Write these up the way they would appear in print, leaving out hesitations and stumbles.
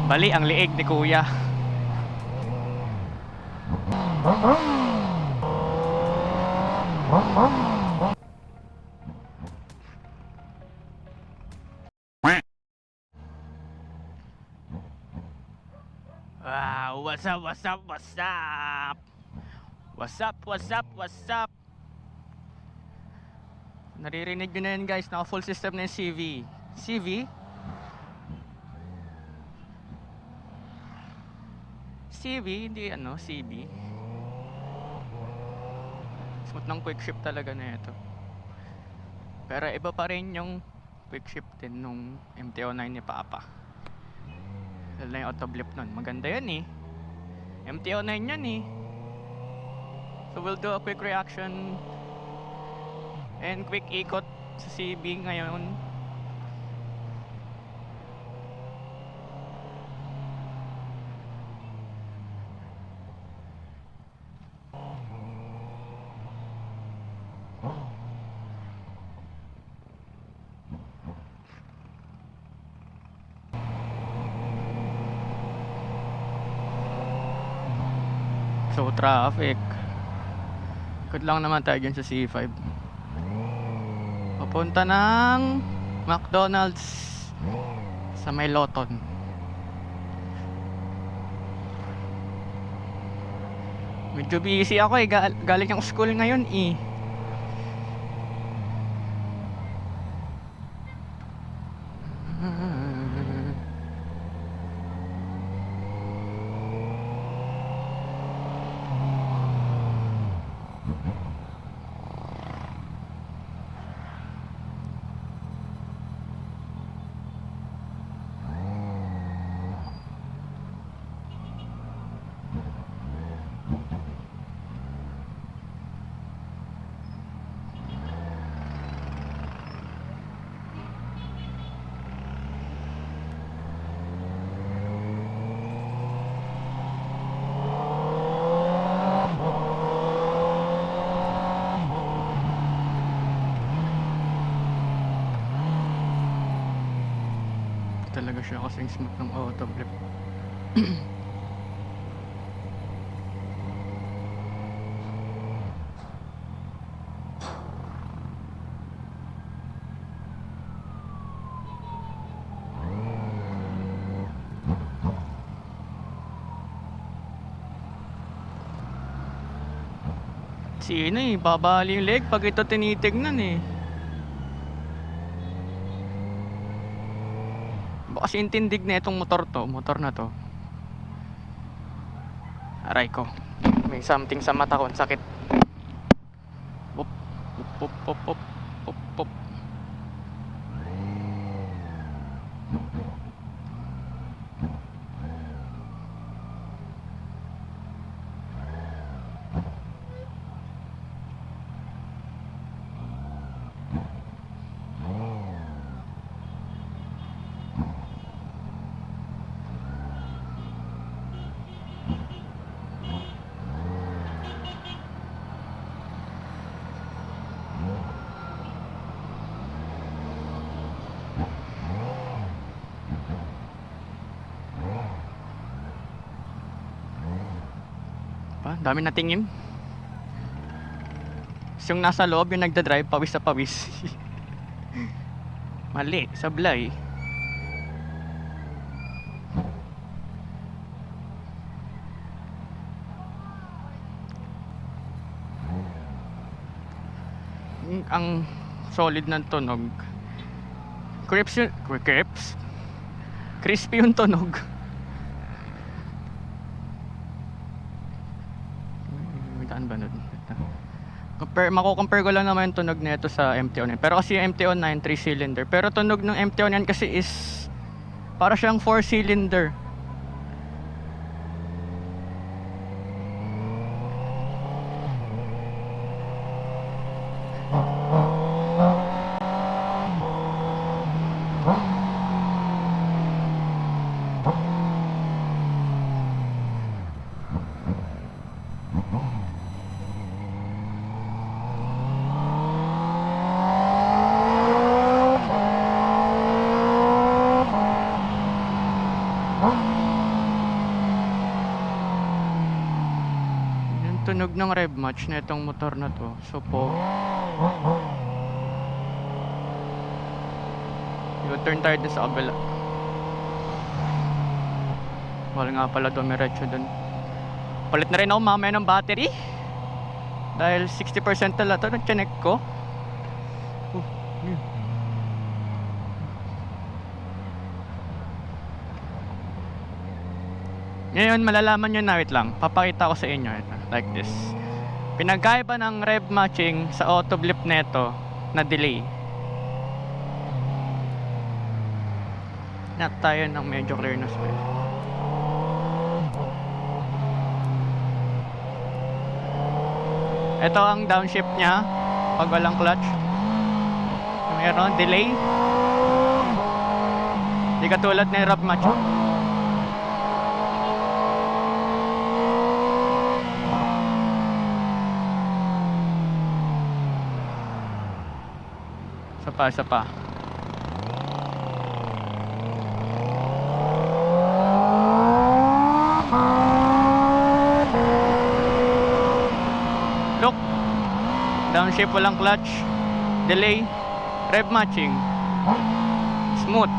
Bali ang liig ni kuya. Wow, what's up, what's up, what's up? What's up, what's up, what's up? Naririnig nyo na yan guys, naka full system na yung CV. CV? CV, hindi ano, CB. Smooth ng quick shift talaga na ito. Pero iba pa rin yung quick shift din nung MT-09 ni Papa. Lalo na yung auto blip nun. Maganda yan eh. MT-09 yan eh. So we'll do a quick reaction and quick ikot sa CB ngayon. So traffic. Good lang naman tayo dyan sa C5. Papunta ng McDonald's sa may Loton. Medyo busy ako eh. Galing ang school ngayon eh. Talaga siya kasing smooth ng auto blip. Sino eh, babali yung leg pag ito tinitignan eh. Kasi intindig na itong motor na to. Aray ko, may something sa mata ko, sakit. Pop, pop, pop, pop, pop, pop. Dami na tingin. Yung nasa loob, yung nagda-drive, pawis na pawis. Mali, sablay. Ang solid ng tunog. Crispy yung tunog. Ba nun? Mako-compare ko lang naman yung tunog nito sa MT-09. Pero kasi yung MT-09 3 cylinder. Pero tunog ng MT-09 kasi is para siyang 4 cylinder. Huh? tunog ng rev match na itong motor na to. So po, U-turn tayo dun sa kabila. Wala nga pala dumiretso dun. Palit na rin ako mamaya ng battery. Dahil 60% na to, nag-check ko. Ngayon malalaman nyo na, wait lang, papakita ko sa inyo ito, like this. Pinagkaiba ng rev matching sa auto blip neto na delay. Not tayo ng medyo clear na space. Ito ang downshift nya pag walang clutch. Meron delay. Di katulad ng rev matching. Isa pa. Look, downshift walang clutch, delay, rev matching, smooth.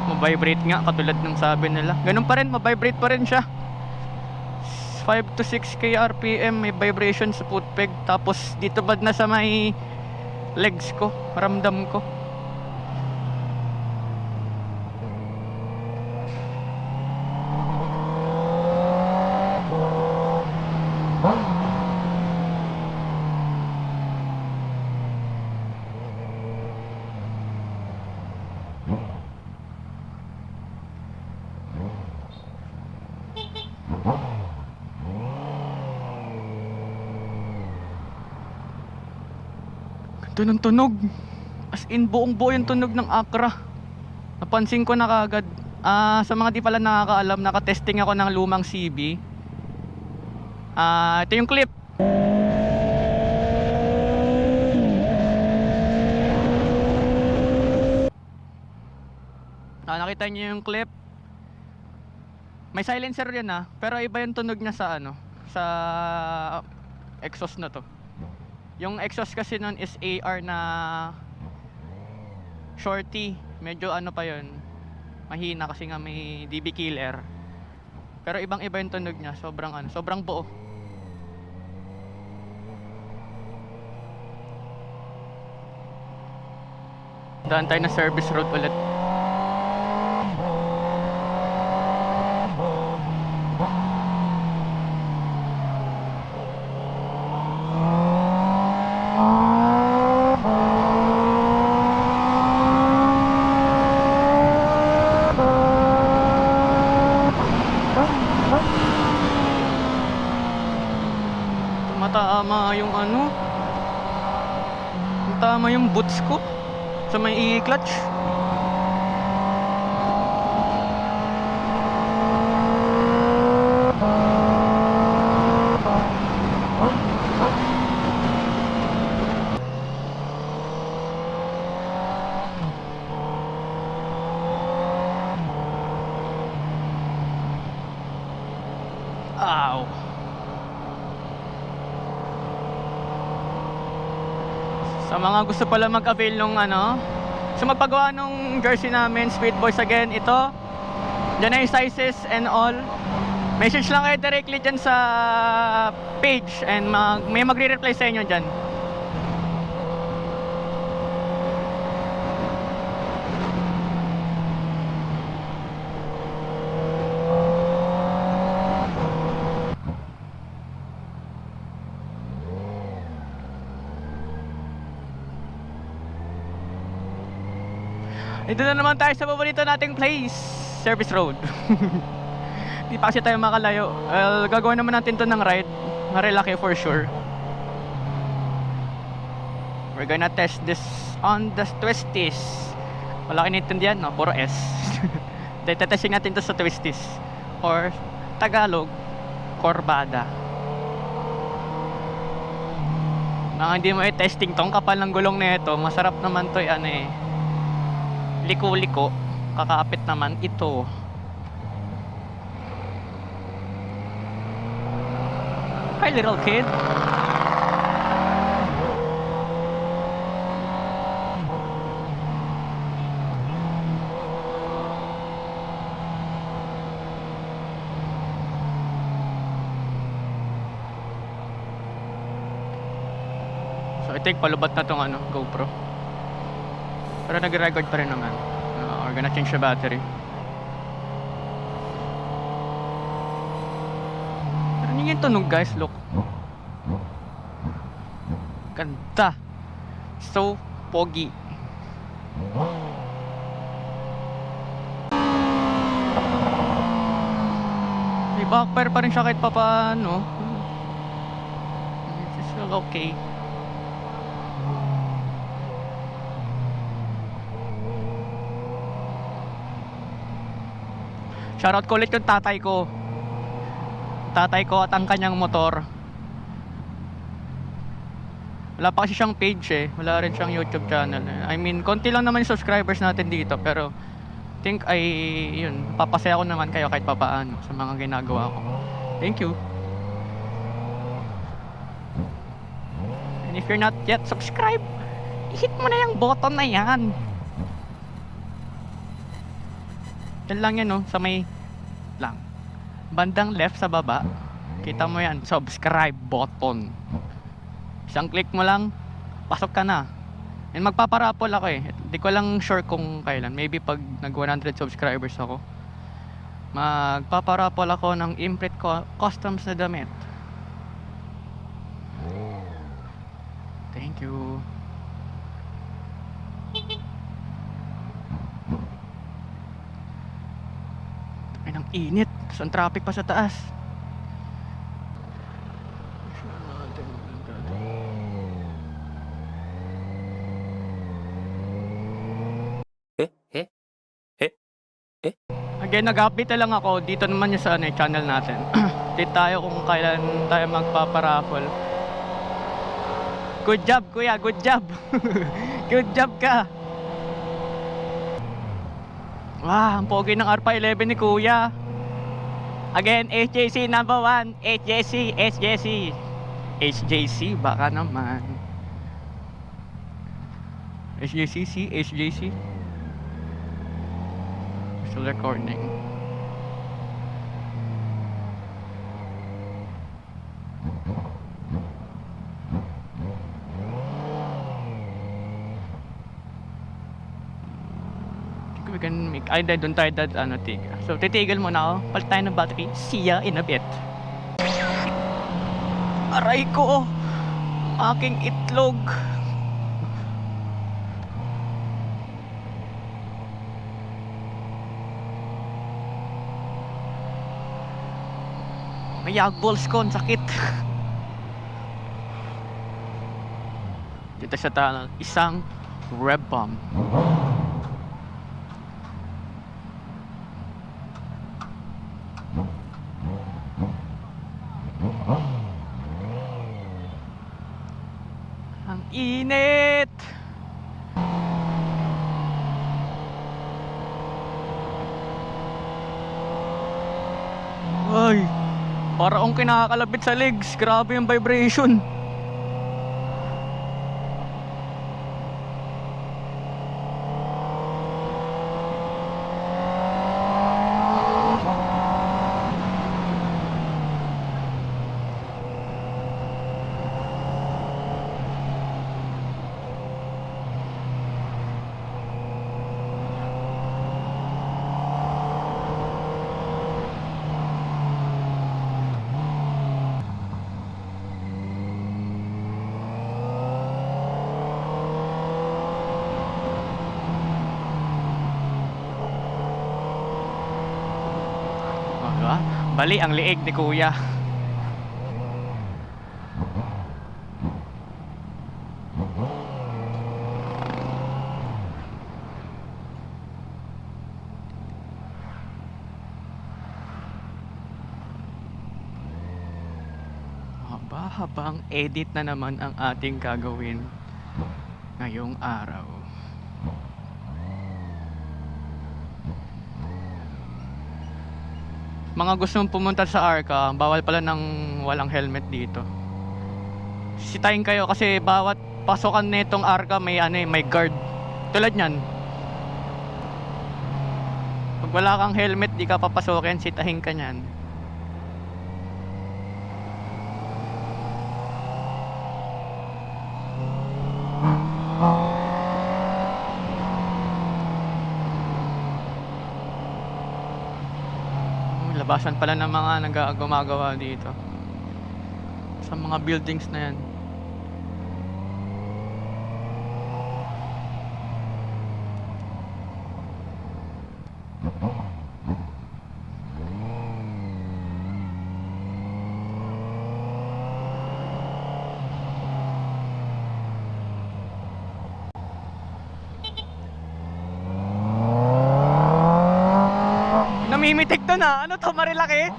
Mabibrate nga katulad ng sabi nila. Ganun pa rin, mabibrate pa rin siya. 5 to 6 kRPM, may vibration sa foot peg. Tapos dito bad na sa may legs ko, ramdam ko. Ito ng tunog. As in buong buo yung tunog ng Acura. Napansin ko na kagad. Sa mga di pala nakakaalam, nakatesting ako ng lumang CB. Ito yung clip. Nakita niyo yung clip. May silencer yun pero iba yung tunog niya sa sa exhaust na to. Yung exhaust kasi nun is AR na shorty. Medyo pa yun, mahina kasi nga may DB killer. Pero ibang iba yung tunog niya. Sobrang buo. Daan tayo na service road ulit. Tama yung boots ko sa may i-clutch. Ow. Sa mga gusto pala mag-avail nung so magpagawa nung jersey namin, Speed Boys again, ito. Diyan na yung sizes and all. Message lang kayo directly dyan sa page and may magre-reply sa inyo dyan. Ito na naman tayo sa paborito nating place, service road. Di pa kasi tayo makalayo. Gagawin naman natin to ng ride, Marilaki for sure. We're gonna test this on the twisties. Wala kayo naintindihan, no? Puro S. Testing natin to sa twisties, or Tagalog, Corbada. Mga hindi mo testing tong kapal ng gulong na ito, masarap naman to liko-liko. kakapit naman ito. Hi little kid. So I think palubat na tong ano, GoPro. Pero nag-record pa rin naman. We're gonna change the battery. Pero ano yung tunog guys, look. Ganda. So pogi. May backfire pa rin siya kahit pa paano. It's still okay. Shoutout ko ulit yung tatay ko. Tatay ko at ang kanyang motor. Wala pa kasi siyang page eh. Wala rin siyang YouTube channel. I mean, konti lang naman yung subscribers natin dito. Pero, think ay, yun, papasaya ko naman kayo kahit papaano sa mga ginagawa ko. Thank you. And if you're not yet subscribed, hit mo na yung button na yan. Yan lang yan, no? Sa may lang bandang left sa baba, kita mo yan, subscribe button. Isang click mo lang, pasok ka na. And magpaparapol ako eh. Hindi ko lang sure kung kailan. Maybe pag nag 100 subscribers ako, magpaparapol ako ng imprint ko customs na damit. Thank you. Ay, ang init. Tapos ang traffic pa sa taas. Again, nag-update na lang ako. Dito naman yung sa channel natin. Update tayo kung kailan tayo magpaparaffle. Good job kuya, good job. Good job ka. Wow, ang pogi ng R511 ni kuya. Again, HJC number 1. HJC, HJC. HJC, baka naman. HJCC, HJC. Still recording. We can make, ay doon tayo ano, tigil. So titigil muna ako, palit tayo ng battery. See ya in a bit. Aray ko, aking itlog. May balls ko, ang sakit. Dito sa tunnel, isang rev bomb. Ang init. Ay, para akong kinakalabit sa legs. Grabe yung vibration. Bali ang liig ni kuya. Habang edit na naman ang ating gagawin ngayong araw. Mga gustong pumunta sa Arca, bawal pala ng walang helmet dito. Sitayin kayo kasi bawat pasokan nitong Arca may may guard. Tulad niyan. Pag wala kang helmet, di ka papasokin, sitahin ka niyan. Labasan pala ng mga gumagawa dito sa mga buildings na yan. Namimitik doon ah. Ano to, Marilaki?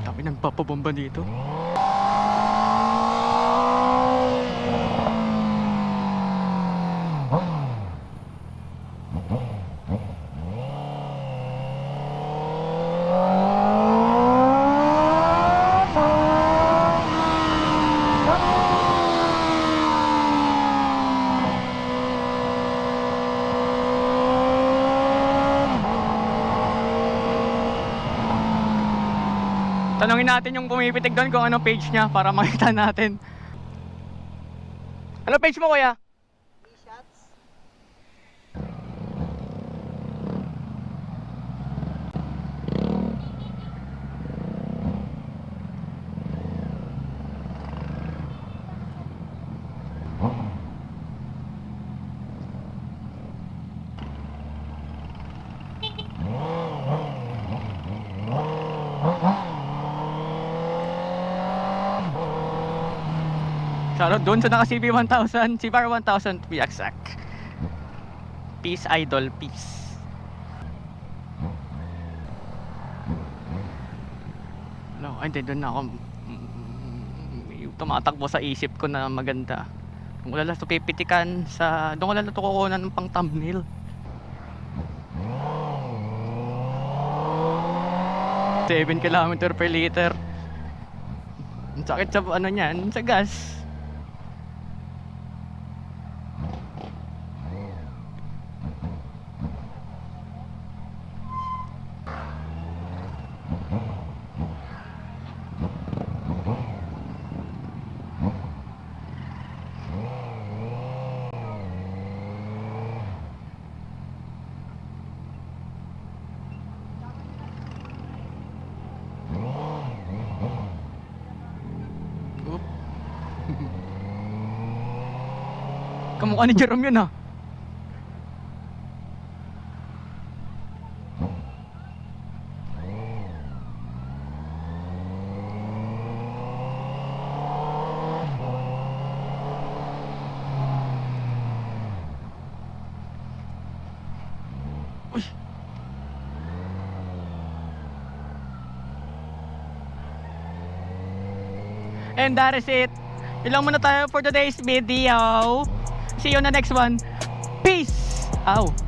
Dami nagpapabomba dito. Tanungin natin yung pumipitig doon kung anong page niya para makita natin. Ano page mo, kuya? T-shots. Shoutout doon sa naka CB 1000, CBR 1000 to be exact. Peace idol, peace. Hello, ay hindi, doon na ako tumatakbo sa isip ko na maganda. Doon ko lalo ito pipitikan sa, doon ko lalo ito kukunan ng pang thumbnail. Seven kilometer per liter. Ang sakit sa ano niyan, sa gas. Kamukha ni Jerome yun ah. Uy. And that is it. Ilang muna tayo for today's video. See you on the next one. Peace out.